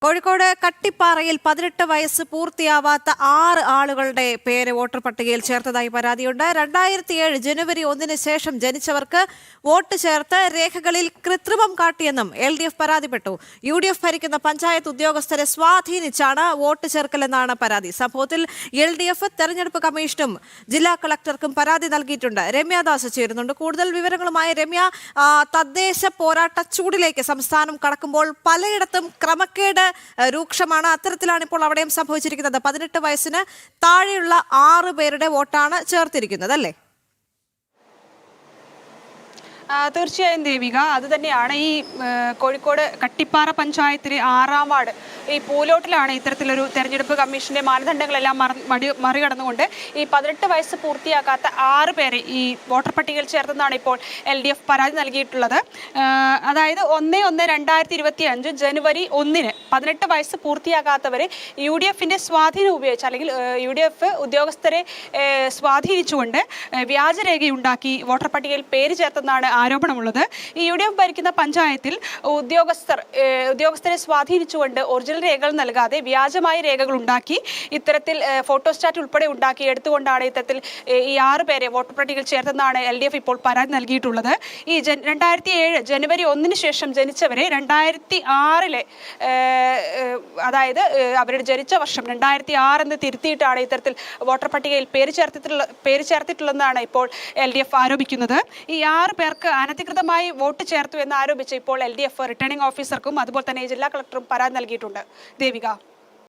കോഴിക്കോട് കട്ടിപ്പാറയിൽ 18 വയസ്സ് പൂർത്തിയാവാത്ത 6 ആളുകളുടെ പേര് വോട്ടർ പട്ടികയിൽ ചേർത്തതായി പരാതിയുണ്ട്. 2007 ജനുവരി 1-ന് ശേഷം ജനിച്ചവർക്ക് വോട്ട് ചേർത്ത് രേഖകളിൽ കൃത്രിമം കാട്ടിയെന്നും LDF പരാതിപ്പെട്ടു. UDF ഭരിക്കുന്ന പഞ്ചായത്ത് ഉദ്യോഗസ്ഥരെ സ്വാധീനിച്ചാണ് വോട്ട് ചേർക്കലെന്നാണ് പരാതി. സംഭവത്തിൽ LDF തെരഞ്ഞെടുപ്പ് കമ്മീഷനും ജില്ലാ കളക്ടർക്കും പരാതി നൽകിയിട്ടുണ്ട്. രമ്യാദാസ് ചേരുന്നുണ്ട്. കൂടുതൽ വിവരങ്ങളുമായി രമ്യ, തദ്ദേശ പോരാട്ട ചൂടിലേക്ക് സംസ്ഥാനം കടക്കുമ്പോൾ പലയിടത്തും ക്രമക്കേട് രൂക്ഷമാണ്. അത്തരത്തിലാണ് ഇപ്പോൾ അവിടെയും സംഭവിച്ചിരിക്കുന്നത്. 18 വയസ്സിന് താഴെയുള്ള 6 പേരുടെ വോട്ടാണ് ചേർത്തിരിക്കുന്നത്, അല്ലേ? തീർച്ചയായും ദേവിക, അത് തന്നെയാണ്. ഈ കോഴിക്കോട് കട്ടിപ്പാറ പഞ്ചായത്തിലെ 6-ാം വാർഡ് ഈ പൂലോട്ടിലാണ് ഇത്തരത്തിലൊരു തെരഞ്ഞെടുപ്പ് കമ്മീഷന്റെ മാനദണ്ഡങ്ങളെല്ലാം മറികടന്നുകൊണ്ട് ഈ 18 വയസ്സ് പൂർത്തിയാക്കാത്ത 6 പേരെ ഈ വോട്ടർ പട്ടികയിൽ ചേർത്തെന്നാണ് ഇപ്പോൾ LDF പരാതി നൽകിയിട്ടുള്ളത്. അതായത് 1/1/2025 ജനുവരി 1-ന് 18 വയസ്സ് പൂർത്തിയാകാത്തവരെ UDFന്റെ സ്വാധീനം ഉപയോഗിച്ച്, അല്ലെങ്കിൽ UDF ഉദ്യോഗസ്ഥരെ സ്വാധീനിച്ചുകൊണ്ട് വ്യാജരേഖയുണ്ടാക്കി വോട്ടർ പട്ടികയിൽ പേര് ചേർത്തെന്നാണ് ആരോപണമുള്ളത്. ഈ UDF ഭരിക്കുന്ന പഞ്ചായത്തിൽ ഉദ്യോഗസ്ഥരെ സ്വാധീനിച്ചുകൊണ്ട് ഒറിജിനൽ രേഖകൾ നൽകാതെ വ്യാജമായ രേഖകൾ ഉണ്ടാക്കി ഇത്തരത്തിൽ ഫോട്ടോസ്റ്റാറ്റ് ഉൾപ്പെടെ ഉണ്ടാക്കി എടുത്തുകൊണ്ടാണ് ഇത്തരത്തിൽ ഈ 6 പേരെ വോട്ടർ പട്ടികയിൽ ചേർത്തെന്നാണ് LDF ഇപ്പോൾ പരാതി നൽകിയിട്ടുള്ളത്. ഈ 2007 ജനുവരി 1-ന് ശേഷം ജനിച്ചവരെ 2006-ലെ അതായത് അവരുടെ ജനിച്ച വർഷം 2006 എന്ന് തിരുത്തിയിട്ടാണ് ഇത്തരത്തിൽ വോട്ടർ പട്ടികയിൽ പേര് ചേർത്തിട്ടുള്ളതെന്നാണ് ഇപ്പോൾ LDF ആരോപിക്കുന്നത്. ഈ 6 പേർക്ക് അനധികൃതമായി വോട്ട് ചേർത്തു എന്ന് ആരോപിച്ച് ഇപ്പോൾ LDF റിട്ടേണിംഗ് ഓഫീസർക്കും അതുപോലെ തന്നെ ജില്ലാ കളക്ടറും പരാതി നൽകിയിട്ടുണ്ട്. ദേവിക.